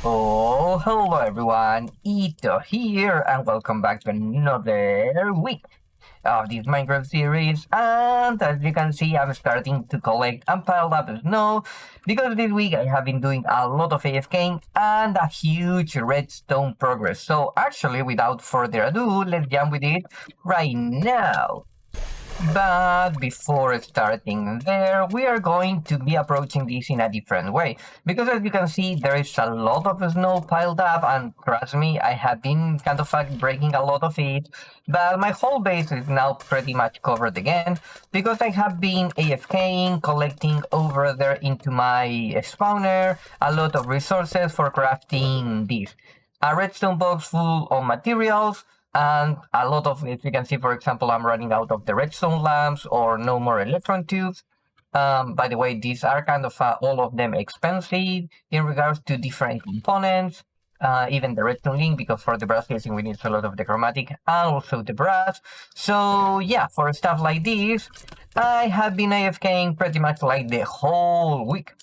Oh, hello everyone, Ito here, and welcome back to another week of this Minecraft series. And as you can see, I'm starting to collect and pile up snow because this week I have been doing a lot of AFKing and a huge redstone progress. So actually, without further ado, let's jump with it right now. But before starting there, we are going to be approaching this in a different way. Because as you can see, there is a lot of snow piled up, and trust me, I have been kind of breaking a lot of it. But my whole base is now pretty much covered again, because I have been AFKing, collecting over there into my spawner a lot of resources for crafting this. A redstone box full of materials, and a lot of, if you can see, for example, I'm running out of the redstone lamps or no more electron tubes. By the way, these are kind of all of them expensive in regards to different components. Even the redstone link, because for the brass casing we need a lot of the chromatic and also the brass. So yeah, for stuff like this, I have been AFKing pretty much like the whole week.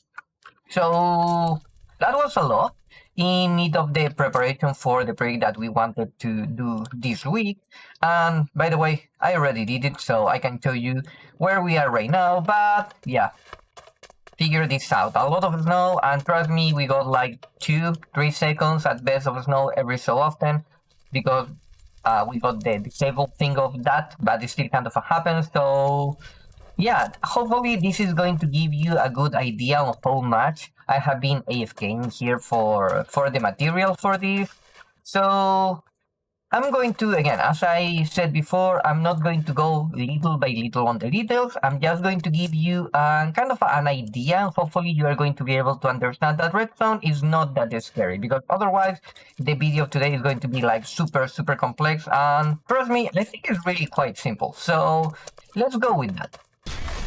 So that was a lot in need of the preparation for the project that we wanted to do this week. And by the way, I already did it, so I can show you where we are right now. But yeah, figure this out. A lot of snow, and trust me, we got like 2-3 seconds at best of snow every so often because we got the disabled thing of that, but it still kind of happens. So yeah, hopefully this is going to give you a good idea of how much I have been AFKing here for the material for this. So I'm going to, again, as I said before, I'm not going to go little by little on the details. I'm just going to give you kind of an idea. Hopefully you are going to be able to understand that redstone is not that scary, because otherwise the video today is going to be like super complex, and trust me, I think it's really quite simple. So let's go with that.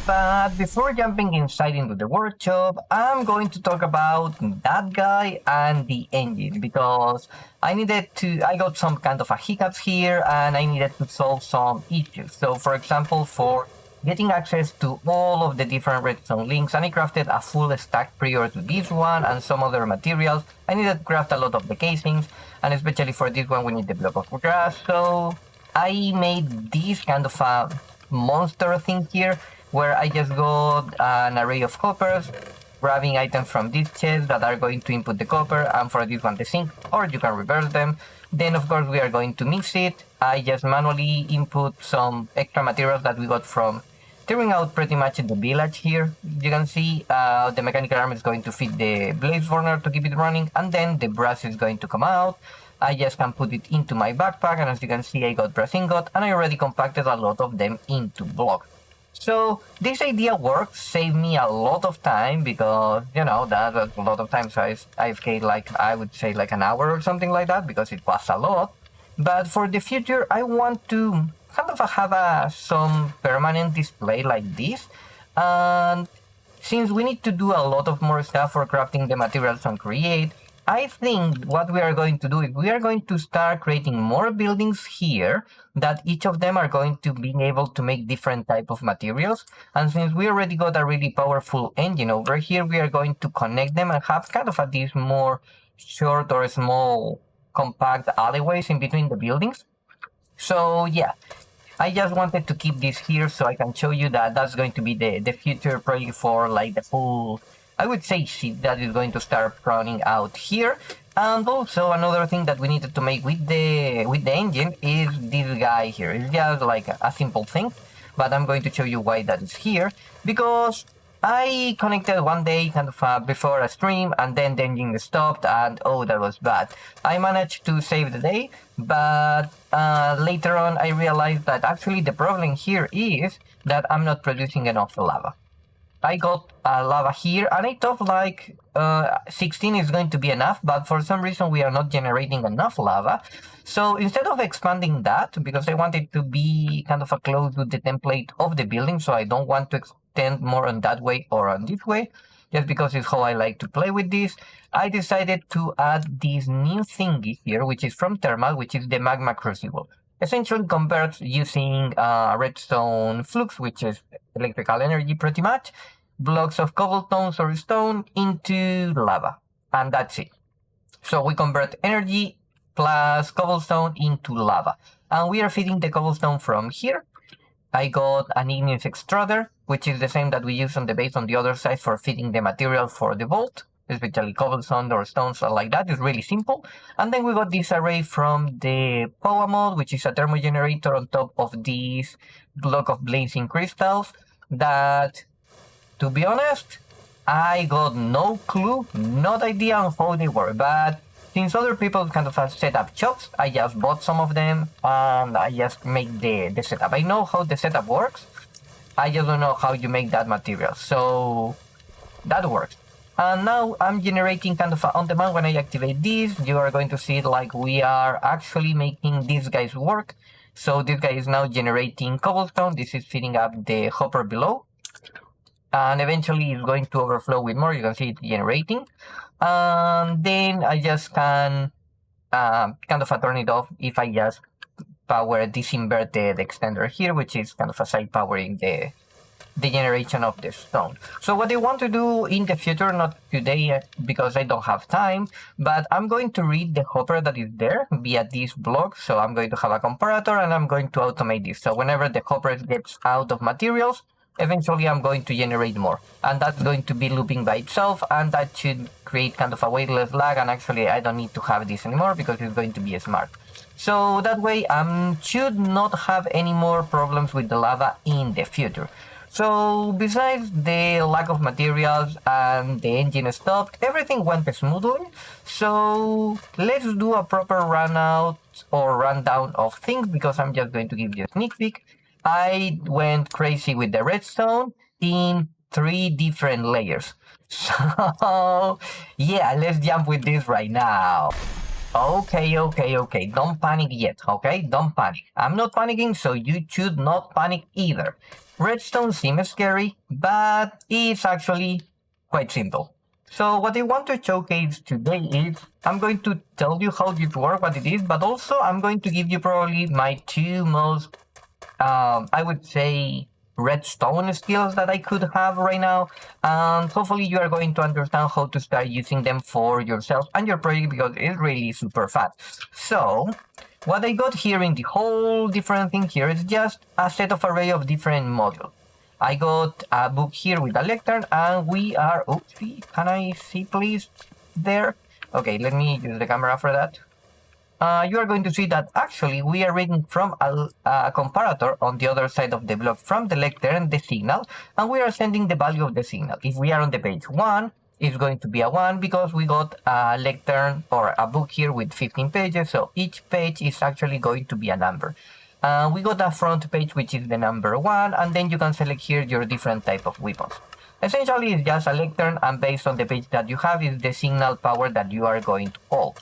But before jumping inside into the workshop, I'm going to talk about that guy and the engine, because I got some kind of a hiccups here and I needed to solve some issues. So for example, for getting access to all of the different redstone links, and I crafted a full stack prior to this one and some other materials. I needed to craft a lot of the casings, and especially for this one we need the block of grass. So I made this kind of a monster thing here, where I just got an array of coppers, grabbing items from this chest that are going to input the copper, and for this one the zinc, or you can reverse them. Then of course we are going to mix it. I just manually input some extra materials that we got from clearing out pretty much the village here. You can see the mechanical arm is going to feed the blaze burner to keep it running, and then the brass is going to come out. I just can put it into my backpack, and as you can see I got brass ingot, and I already compacted a lot of them into blocks. So this idea worked, saved me a lot of time, because, you know, that was a lot of times I've played like, I would say like an hour or something like that, because it was a lot. But for the future, I want to kind of have some permanent display like this. And since we need to do a lot of more stuff for crafting the materials and create, I think what we are going to do is we are going to start creating more buildings here, that each of them are going to be able to make different type of materials. And since we already got a really powerful engine over here, we are going to connect them and have kind of these more short or small compact alleyways in between the buildings. So yeah, I just wanted to keep this here so I can show you that that's going to be the future project for like the full, I would say, shit that is going to start running out here. And also another thing that we needed to make with the engine is this guy here. It's just like a simple thing, but I'm going to show you why that is here, because I connected one day kind of before a stream, and then the engine stopped, and oh, that was bad. I managed to save the day, but later on I realized that actually the problem here is that I'm not producing enough lava. I got lava here, and I thought like 16 is going to be enough, but for some reason we are not generating enough lava. So instead of expanding that, because I want it to be kind of close to the template of the building, so I don't want to extend more on that way or on this way, just because it's how I like to play with this, I decided to add this new thingy here, which is from Thermal, which is the magma crucible. Essentially converts using redstone flux, which is electrical energy pretty much, blocks of cobblestone or stone into lava, and that's it. So we convert energy plus cobblestone into lava. And we are feeding the cobblestone from here. I got an igneous extruder, which is the same that we use on the base on the other side for feeding the material for the vault, especially cobblestone or stones or like that. It's really simple. And then we got this array from the power mod, which is a thermo generator on top of this block of blazing crystals that, to be honest, I got no clue, not idea on how they work, but since other people kind of have set up shops, I just bought some of them and I just make the setup. I know how the setup works, I just don't know how you make that material, so that works. And now I'm generating kind of on demand. When I activate this, you are going to see like we are actually making these guys work. So this guy is now generating cobblestone, this is feeding up the hopper below. And eventually it's going to overflow with more. You can see it generating, and then I just can kind of turn it off if I just power this inverted extender here, which is kind of a side powering the generation of the stone. So what I want to do in the future, not today because I don't have time, but I'm going to read the hopper that is there via this block. So I'm going to have a comparator and I'm going to automate this. So whenever the hopper gets out of materials, eventually I'm going to generate more, and that's going to be looping by itself, and that should create kind of a weightless lag, and actually I don't need to have this anymore because it's going to be smart. So that way I should not have any more problems with the lava in the future. So besides the lack of materials and the engine stopped, everything went smoothly. So let's do a proper run out or rundown of things, because I'm just going to give you a sneak peek. I went crazy with the redstone in 3 different layers. So yeah, let's jump with this right now. Okay, don't panic yet, okay? Don't panic. I'm not panicking, so you should not panic either. Redstone seems scary, but it's actually quite simple. So what I want to showcase today is, I'm going to tell you how this works, what it is, but also I'm going to give you probably my 2 most I would say redstone skills that I could have right now, and hopefully you are going to understand how to start using them for yourself and your project, because it's really super fast. So what I got here in the whole different thing here is just a set of array of different modules. I got a book here with a lectern, and we are, oopsie, can I see please there? Okay, let me use the camera for that. You are going to see that actually we are reading from a comparator on the other side of the block from the lectern the signal, and we are sending the value of the signal. If we are on the page 1, it's going to be a 1 because we got a lectern or a book here with 15 pages, so each page is actually going to be a number. We got a front page which is the number 1, and then you can select here your different type of weapons. Essentially it's just a lectern, and based on the page that you have is the signal power that you are going to hold.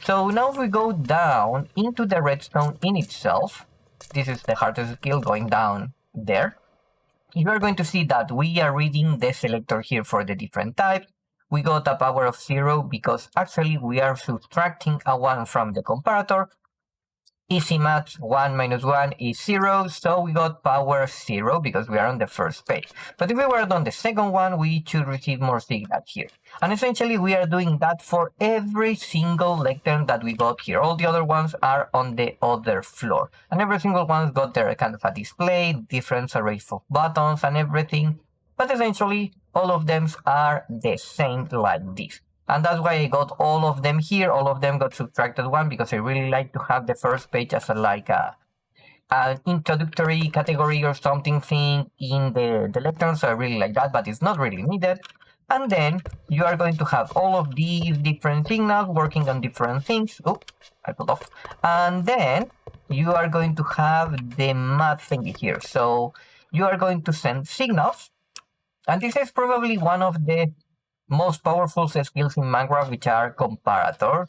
So now if we go down into the redstone in itself, this is the hardest skill, going down there, you are going to see that we are reading the selector here for the different types. We got a power of 0 because actually we are subtracting a 1 from the comparator. Easy math, 1 minus 1 is 0, so we got power 0 because we are on the first page. But if we were on the second one, we should receive more signal here. And essentially we are doing that for every single lectern that we got here. All the other ones are on the other floor. And every single one got their kind of a display, different arrays of buttons and everything. But essentially all of them are the same like this. And that's why I got all of them here. All of them got subtracted 1 because I really like to have the first page as an introductory category or something thing in the lectern. So I really like that, but it's not really needed. And then you are going to have all of these different signals working on different things. Oh, I pulled off. And then you are going to have the math thingy here. So you are going to send signals. And this is probably one of the most powerful skills in Minecraft, which are comparators,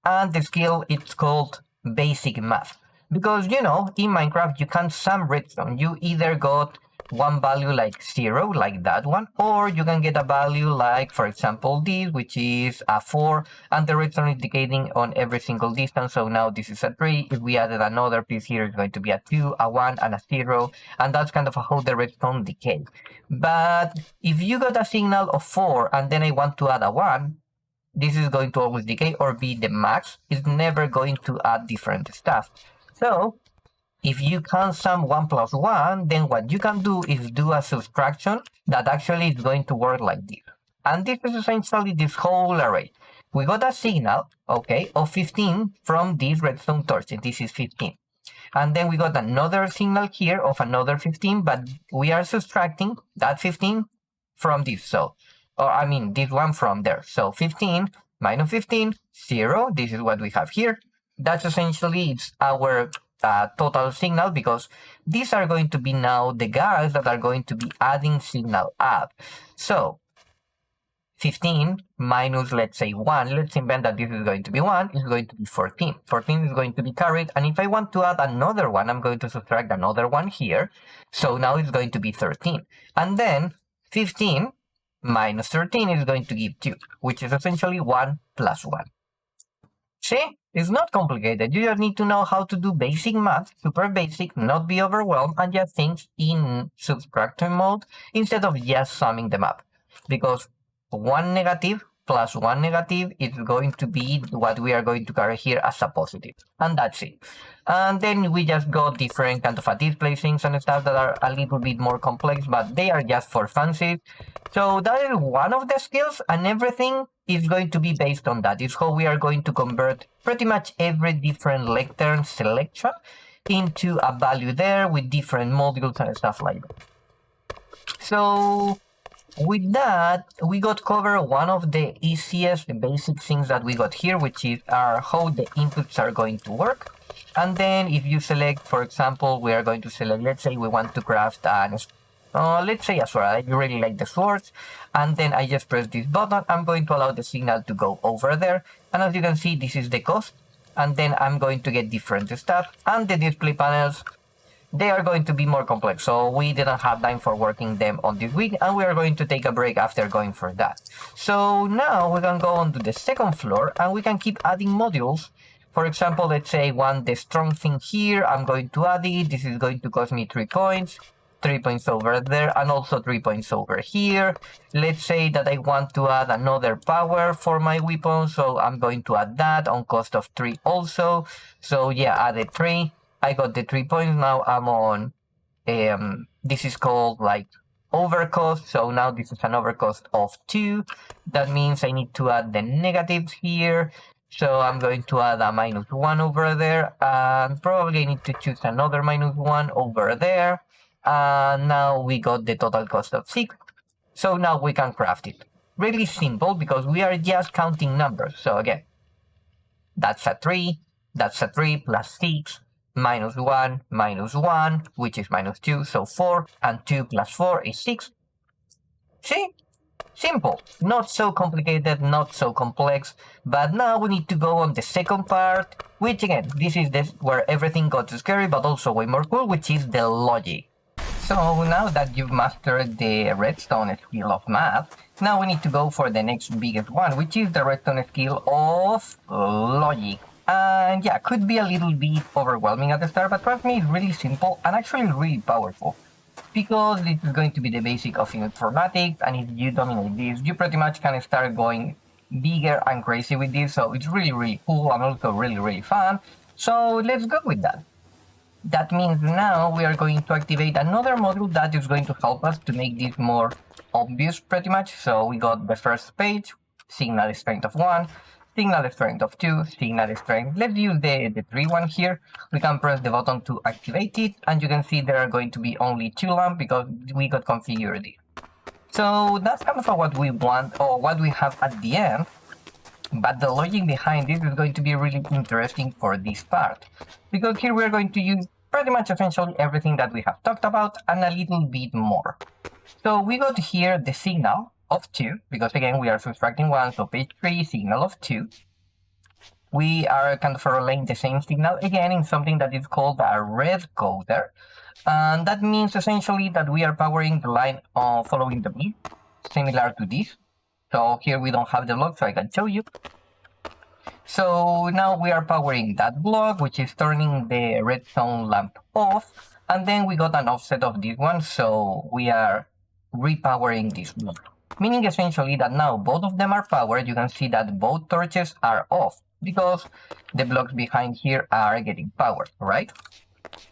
and the skill it's called basic math, because you know in Minecraft you can sum redstone. You either got one value like 0, like that one, or you can get a value like, for example, this, which is a 4, and the redstone is indicating on every single distance. So now this is a 3. If we added another piece here, it's going to be a 2, a 1, and a 0, and that's kind of how the redstone decays. But if you got a signal of 4 and then I want to add a 1, this is going to always decay or be the max. It's never going to add different stuff. So if you count sum 1 plus 1, then what you can do is do a subtraction that actually is going to work like this. And this is essentially this whole array. We got a signal, okay, of 15 from this redstone torch. This is 15. And then we got another signal here of another 15, but we are subtracting that 15 from this. So, or I mean, this one from there. So 15 minus 15, 0. This is what we have here. That's essentially it's our total signal, because these are going to be now the guys that are going to be adding signal up. So 15 minus, let's say 1, let's invent that this is going to be 1, is going to be 14. 14 is going to be carried, and if I want to add another one, I'm going to subtract another one here. So now it's going to be 13. And then 15 minus 13 is going to give 2, which is essentially 1 plus 1. See? It's not complicated. You just need to know how to do basic math, super basic, not be overwhelmed, and just think in subtracting mode instead of just summing them up. Because 1 negative plus 1 negative is going to be what we are going to carry here as a positive. And that's it. And then we just got different kind of display things and stuff that are a little bit more complex, but they are just for fancy. So that is one of the skills, and everything is going to be based on that. It's how we are going to convert pretty much every different lectern selection into a value there with different modules and stuff like that. So with that, we got covered one of the easiest basic things that we got here, which is how the inputs are going to work. And then if you select, for example, we are going to select, let's say we want to craft an let's say a sword. I really like the swords, and then I just press this button. I'm going to allow the signal to go over there, and as you can see, this is the cost, and then I'm going to get different stuff, and the display panels, they are going to be more complex, so we didn't have time for working them on this week, and we are going to take a break after going for that. So now we can go on to the second floor, and we can keep adding modules. For example, let's say I want the strong thing here. I'm going to add it. This is going to cost me 3 points. 3 points over there, and also 3 points over here. Let's say that I want to add another power for my weapon, so I'm going to add that on cost of 3 also. So yeah, added 3. I got the 3 points. Now I'm on, this is called like overcost, so now this is an overcost of 2. That means I need to add the negatives here. So I'm going to add a -1 over there, and probably I need to choose another -1 over there. Now we got the total cost of 6. So now we can craft it. Really simple, because we are just counting numbers. So again, that's a 3, that's a 3 plus 6, -1, which is -2, so 4, and 2 plus 4 is 6. See? Simple. Not so complicated, not so complex. But now we need to go on the second part, which again, this is where everything got scary, but also way more cool, which is the logic. So now that you've mastered the redstone skill of math, now we need to go for the next biggest one, which is the redstone skill of logic. And yeah, could be a little bit overwhelming at the start, but trust me, it's really simple and actually really powerful. Because this is going to be the basic of informatics, and if you dominate this, you pretty much can start going bigger and crazy with this, so it's really, really cool and also really, really fun. So let's go with that. That means now we are going to activate another module that is going to help us to make this more obvious pretty much. So we got the first page, signal strength of 1, signal strength of 2, signal strength. Let's use the 3 one here. We can press the button to activate it, and you can see there are going to be only 2 lamps because we got configured it. So that's kind of what we want, or what we have at the end. But the logic behind this is going to be really interesting for this part, because here we're going to use pretty much essentially everything that we have talked about and a little bit more. So we got here the signal of 2, because again we are subtracting 1, so page 3, signal of 2. We are kind of relaying the same signal again in something that is called a red coder, and that means essentially that we are powering the line following the beat, similar to this. So here we don't have the log, so I can show you. So now we are powering that block, which is turning the redstone lamp off, and then we got an offset of this one, so we are repowering this block. meaning essentially that now both of them are powered. You can see that both torches are off because the blocks behind here are getting powered, right?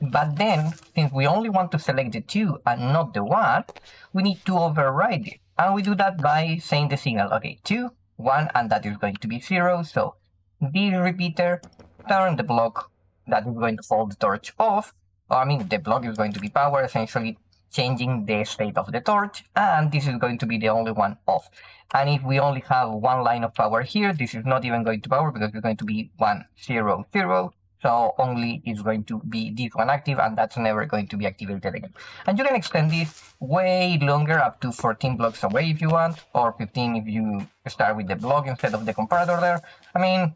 But then, since we only want to select the 2 and not the 1, we need to override it. And we do that by saying the signal, okay, 2, 1, and that is going to be 0. So this repeater turn the block that is going to hold the torch off. I mean, the block is going to be powered, essentially changing the state of the torch, and this is going to be the only one off. And if we only have one line of power here, this is not even going to power because it's going to be 1, 0, 0. So only is going to be this one active, and that's never going to be activated again. And you can extend this way longer, up to 14 blocks away if you want, or 15 if you start with the block instead of the comparator there. I mean,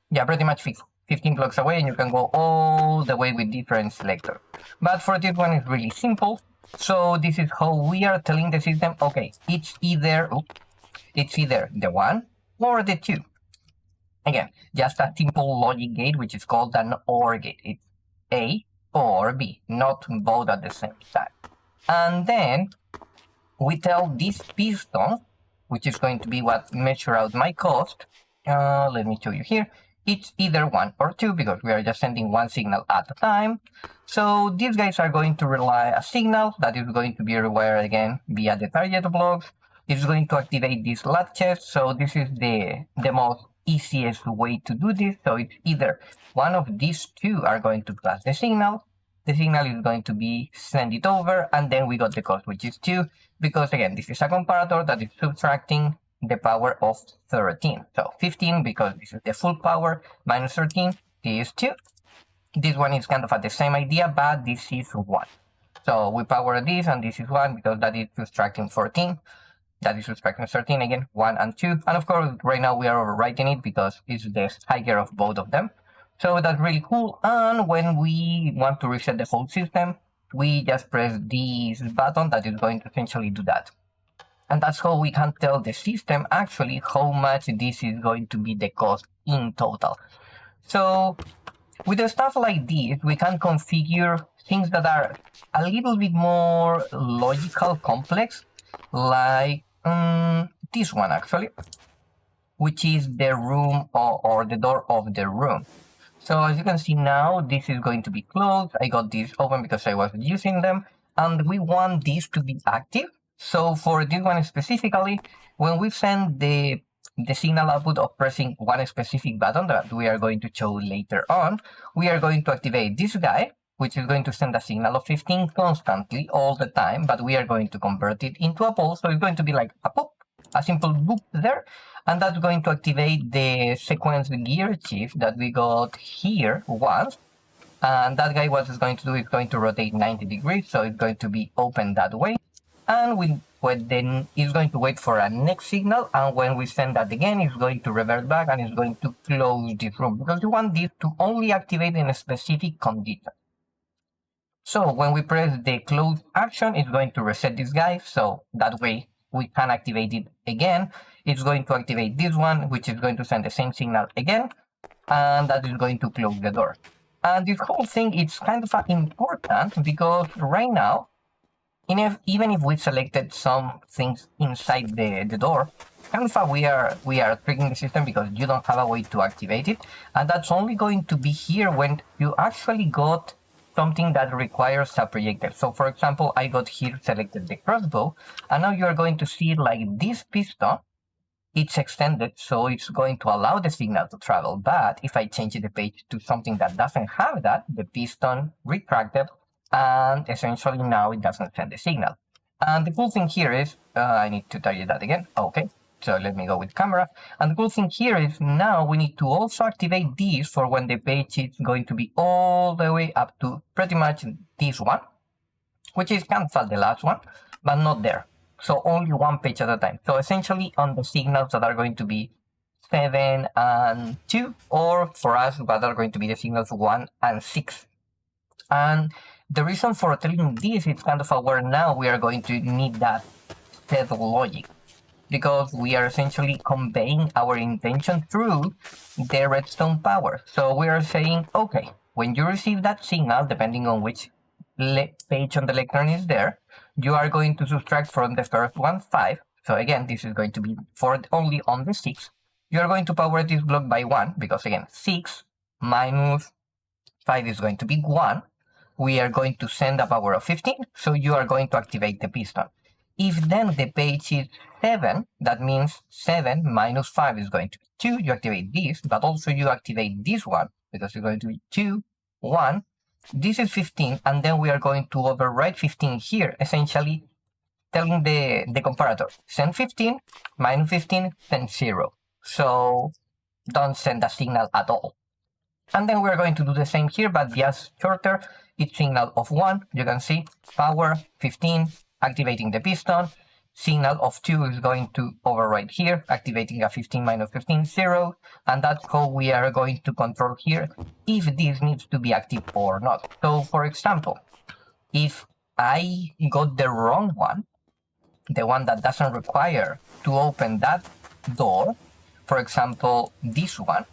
yeah, pretty much 15 blocks away, and you can go all the way with different selectors. But for this one, it's really simple. So this is how we are telling the system, okay, it's either the 1 or the 2. Again, just a simple logic gate, which is called an OR gate. It's A or B, not both at the same time. And then we tell this piston, which is going to be what measure out my cost. Let me show you here. It's either 1 or 2 because we are just sending one signal at a time. So these guys are going to rely a signal that is going to be rewired again via the target blocks. It's going to activate these latches. So this is the most easiest way to do this. So it's either one of these 2 are going to pass the signal. The signal is going to be send it over, and then we got the cost, which is 2, because again, this is a comparator that is subtracting the power of 13. So 15, because this is the full power, minus 13 is 2. This one is kind of at the same idea, but this is 1. So we power this, and this is 1, because that is subtracting 14. That is subtracting 13, again, 1 and 2. And of course, right now we are overwriting it because it's the higher of both of them. So that's really cool. And when we want to reset the whole system, we just press this button that is going to essentially do that. And that's how we can tell the system actually how much this is going to be the cost in total. So with the stuff like this, we can configure things that are a little bit more logical, complex, like this one actually, which is the room or the door of the room. So as you can see now, this is going to be closed. I got this open because I was using them, and we want this to be active. So for this one specifically, when we send the signal output of pressing one specific button that we are going to show later on, we are going to activate this guy, which is going to send a signal of 15 constantly all the time, but we are going to convert it into a pulse. So it's going to be like a pop, a simple boop there, and that's going to activate the sequence gear shift that we got here once. And that guy, what it's going to do is going to rotate 90 degrees, so it's going to be open that way. And then it's going to wait for a next signal, and when we send that again, it's going to revert back and it's going to close this room, because you want this to only activate in a specific condition. So when we press the close action, it's going to reset this guy, so that way we can activate it again. It's going to activate this one, which is going to send the same signal again, and that is going to close the door. And this whole thing is kind of important because right now, even if we selected some things inside the door, kind of we are tricking the system because you don't have a way to activate it, and that's only going to be here when you actually got something that requires a projectile. So for example, I got here selected the crossbow, and now you are going to see like this piston, it's extended, so it's going to allow the signal to travel. But if I change the page to something that doesn't have that, the piston retracted, and essentially now it doesn't send the signal. And the cool thing here is, I need to tell you that again, okay. So let me go with camera. And the cool thing here is now we need to also activate this for when the page is going to be all the way up to pretty much this one, which is kind of the last one, but not there. So only one page at a time. So essentially on the signals that are going to be 7 and 2, or for us, what are going to be the signals 1 and 6. And the reason for telling this is kind of aware now we are going to need that set logic, because we are essentially conveying our intention through the redstone power. So we are saying, okay, when you receive that signal, depending on which page on the lectern is there, you are going to subtract from the first one 5. So again, this is going to be for only on the 6. You're going to power this block by 1, because again, 6 minus 5 is going to be 1. We are going to send a power of 15, so you are going to activate the piston. If then the page is 7, that means 7 minus 5 is going to be 2. You activate this, but also you activate this one, because it's going to be 2, 1. This is 15, and then we are going to override 15 here, essentially telling the comparator, send 15, minus 15, send 0. So don't send a signal at all. And then we're going to do the same here, but just shorter. It's signal of 1, you can see, power, 15, activating the piston. Signal of 2 is going to override here, activating a 15 minus 15, 0. And that's how we are going to control here if this needs to be active or not. So, for example, if I got the wrong one, the one that doesn't require to open that door, for example, this one,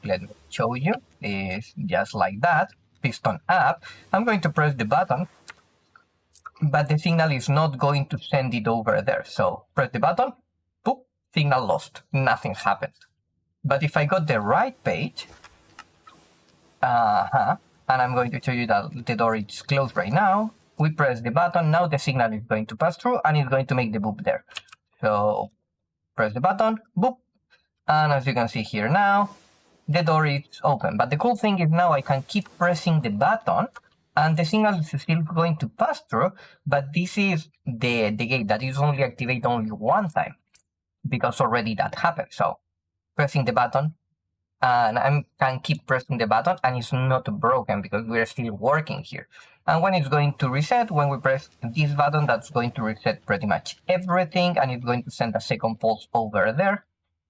let me show you, is just like that, piston up. I'm going to press the button, but the signal is not going to send it over there. So press the button, boop, signal lost, nothing happened. But if I got the right page, and I'm going to show you that the door is closed right now, we press the button, now the signal is going to pass through and it's going to make the boop there. So press the button, boop, and as you can see here now, the door is open. But the cool thing is now I can keep pressing the button and the signal is still going to pass through, but this is the gate that is only activated only one time, because already that happened. So pressing the button, and I can keep pressing the button and it's not broken because we're still working here. And when it's going to reset, when we press this button, that's going to reset pretty much everything, and it's going to send a second pulse over there.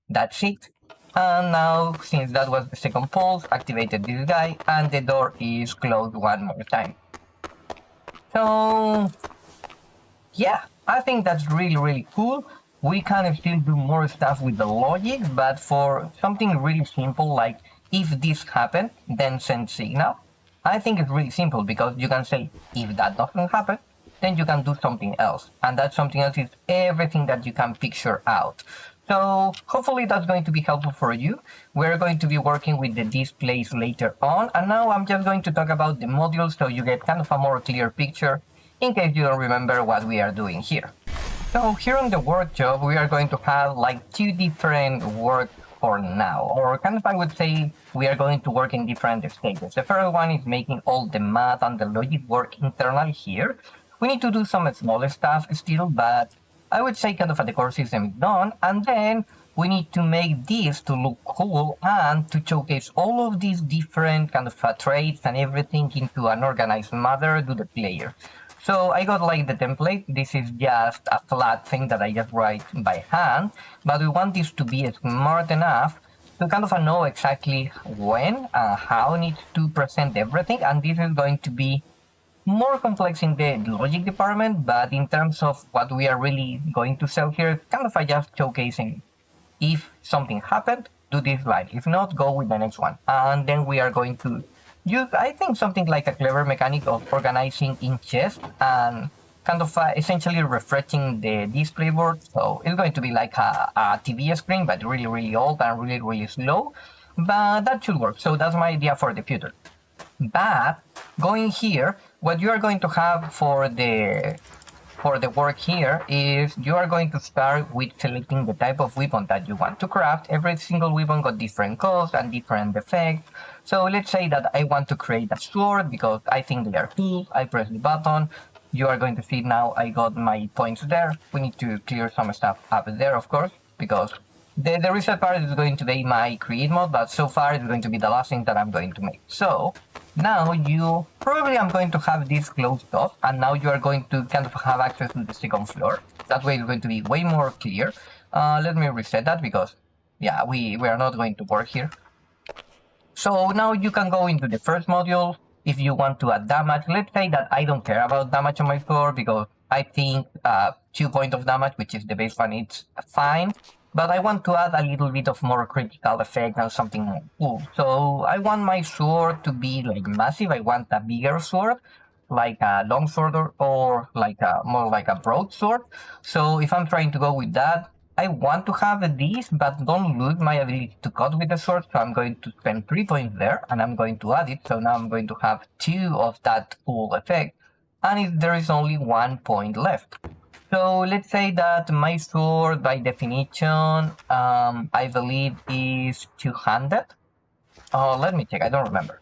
That's it. And now, since that was the second pulse, activated this guy, and the door is closed one more time. So, yeah, I think that's really cool. We can still do more stuff with the logic, but for something really simple, like if this happened, then send signal, I think it's really simple, because you can say, if that doesn't happen, then you can do something else. And that something else is everything that you can picture out. So hopefully that's going to be helpful for you. We're going to be working with the displays later on, and now I'm just going to talk about the modules so you get kind of a more clear picture in case you don't remember what we are doing here. So here on the workshop, we are going to have like 2 different work for now, or kind of I would say we are going to work in different stages. The first one is making all the math and the logic work internally here. We need to do some smaller stuff still, but I would say kind of the core system is done, and then we need to make this to look cool and to showcase all of these different kind of traits and everything into an organized manner to the player. So I got like the template. This is just a flat thing that I just write by hand, but we want this to be smart enough to kind of know exactly when and how it needs to present everything, and this is going to be more complex in the logic department, but in terms of what we are really going to sell here, kind of just showcasing if something happened, do this line. If not, go with the next one. And then we are going to use, I think, something like a clever mechanic of organizing in chest and kind of essentially refreshing the display board. So it's going to be like a TV screen, but really old and really slow. But that should work. So that's my idea for the future. But going here, what you are going to have for the work here is you are going to start with selecting the type of weapon that you want to craft. Every single weapon got different costs and different effects. So let's say that I want to create a sword because I think they are cool. I press the button. You are going to see now I got my points there. We need to clear some stuff up there, of course, because the reset part is going to be my create mode, but so far it's going to be the last thing that I'm going to make. So now you probably I'm going to have this closed off, and now you are going to kind of have access to the second floor. That way it's going to be way more clear. Let me reset that because, yeah, we are not going to work here. So now you can go into the first module if you want to add damage. Let's say that I don't care about damage on my floor because I think 2 points of damage, which is the base one, it's fine. But I want to add a little bit of more critical effect and something more cool. So I want my sword to be like massive. I want a bigger sword. like a long sword or like a more like a broadsword. So if I'm trying to go with that, I want to have this, but don't lose my ability to cut with the sword. So I'm going to spend 3 points there, and I'm going to add it. So now I'm going to have 2 of that cool effect, and there is only 1 point left. So let's say that my sword, by definition, I believe is 200. Oh, let me check. I don't remember.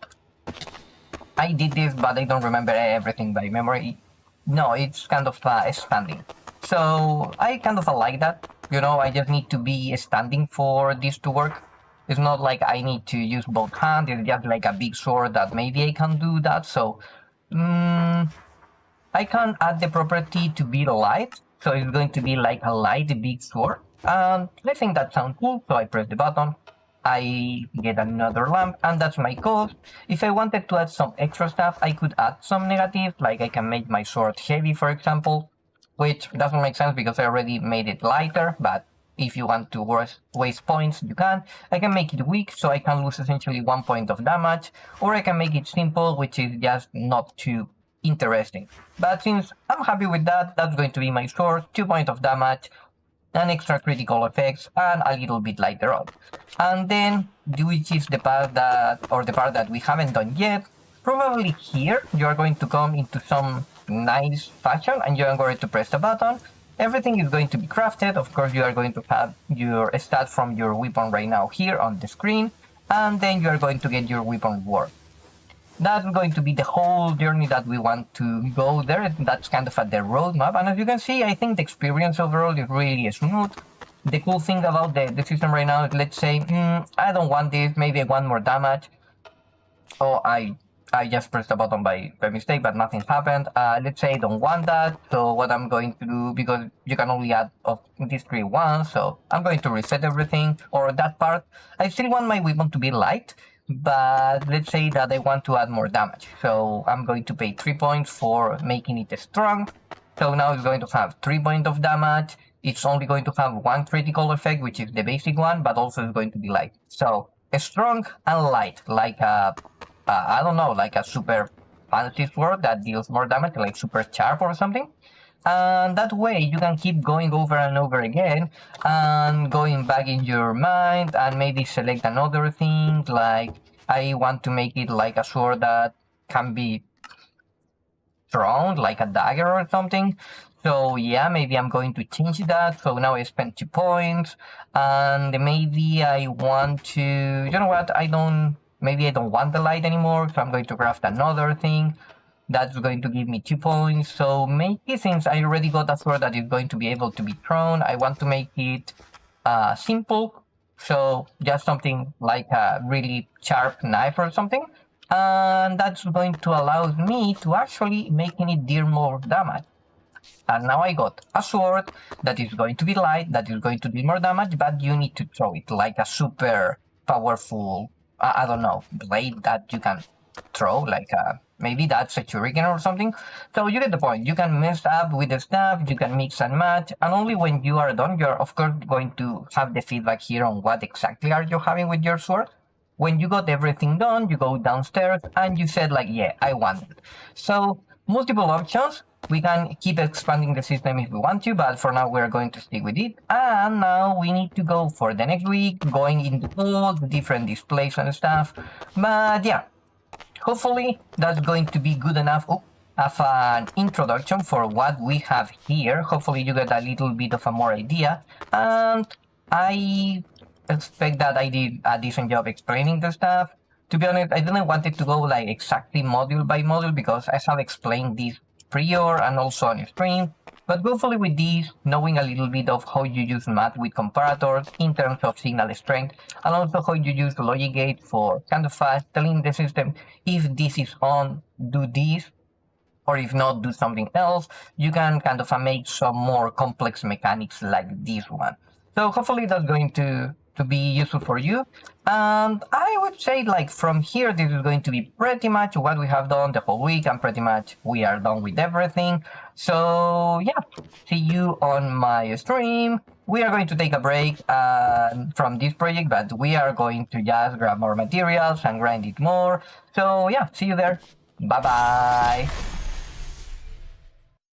I did this, but I don't remember everything by memory. No, it's kind of standing. So I kind of like that. You know, I just need to be standing for this to work. It's not like I need to use both hands. It's just like a big sword that maybe I can do that. So I can add the property to be light. So it's going to be like a light big sword. And I think that sounds cool. So I press the button. I get another lamp, and that's my code. If I wanted to add some extra stuff, I could add some negatives, like I can make my sword heavy, for example, which doesn't make sense because I already made it lighter, but if you want to waste points, you can. I can make it weak, so I can lose essentially 1 point of damage, or I can make it simple, which is just not too interesting. But since I'm happy with that, that's going to be my sword, 2 points of damage, and extra critical effects, and a little bit later on. And then, which is the part that we haven't done yet, probably here you are going to come into some nice fashion, and you are going to press the button. Everything is going to be crafted. Of course, you are going to have your stat from your weapon right now here on the screen, and then you are going to get your weapon work. That's going to be the whole journey that we want to go there. That's kind of at the roadmap. And as you can see, I think the experience overall is really smooth. The cool thing about the system right now is, let's say, I don't want this, maybe I want more damage. Oh, I just pressed the button by mistake, but nothing happened. Let's say I don't want that. So what I'm going to do, because you can only add of these 3 once, so I'm going to reset everything, or that part. I still want my weapon to be light, but let's say that I want to add more damage. So I'm going to pay 3 points for making it strong. So now it's going to have 3 points of damage. It's only going to have 1 critical effect, which is the basic one, but also it's going to be light. So strong and light, like a, I don't know, like a super fancy sword that deals more damage, like super sharp or something. And that way you can keep going over and over again and going back in your mind and maybe select another thing, like I want to make it like a sword that can be thrown, like a dagger or something. So yeah, maybe I'm going to change that. So now I spent 2 points, and maybe I want to, you know what, maybe I don't want the light anymore, so I'm going to craft another thing. That's going to give me 2 points. So maybe since I already got a sword that is going to be able to be thrown, I want to make it simple. So just something like a really sharp knife or something. And that's going to allow me to actually making it deal more damage. And now I got a sword that is going to be light, that is going to do more damage, but you need to throw it like a super powerful, I don't know, blade that you can throw, like maybe that's a shuriken or something. So you get the point. You can mess up with the stuff, you can mix and match, and only when you are done, you're of course going to have the feedback here on what exactly are you having with your sword. When you got everything done, you go downstairs and you said like, yeah, I want it. So multiple options. We can keep expanding the system if we want to, but for now we're going to stick with it. And now we need to go for the next week, going into all the different displays and stuff. But yeah, hopefully that's going to be good enough of an introduction for what we have here. Hopefully you get a little bit of a more idea. And I expect that I did a decent job explaining the stuff. To be honest, I didn't want it to go like exactly module by module because I have explained this prior and also on stream, but hopefully with this, knowing a little bit of how you use math with comparators in terms of signal strength, and also how you use logic gate for kind of fast telling the system if this is on, do this, or if not, do something else, you can kind of make some more complex mechanics like this one. So hopefully that's going to be useful for you. And I would say like from here, this is going to be pretty much what we have done the whole week, and pretty much we are done with everything. So yeah, see you on my stream. We are going to take a break from this project, but we are going to just grab more materials and grind it more. So yeah, see you there. Bye bye.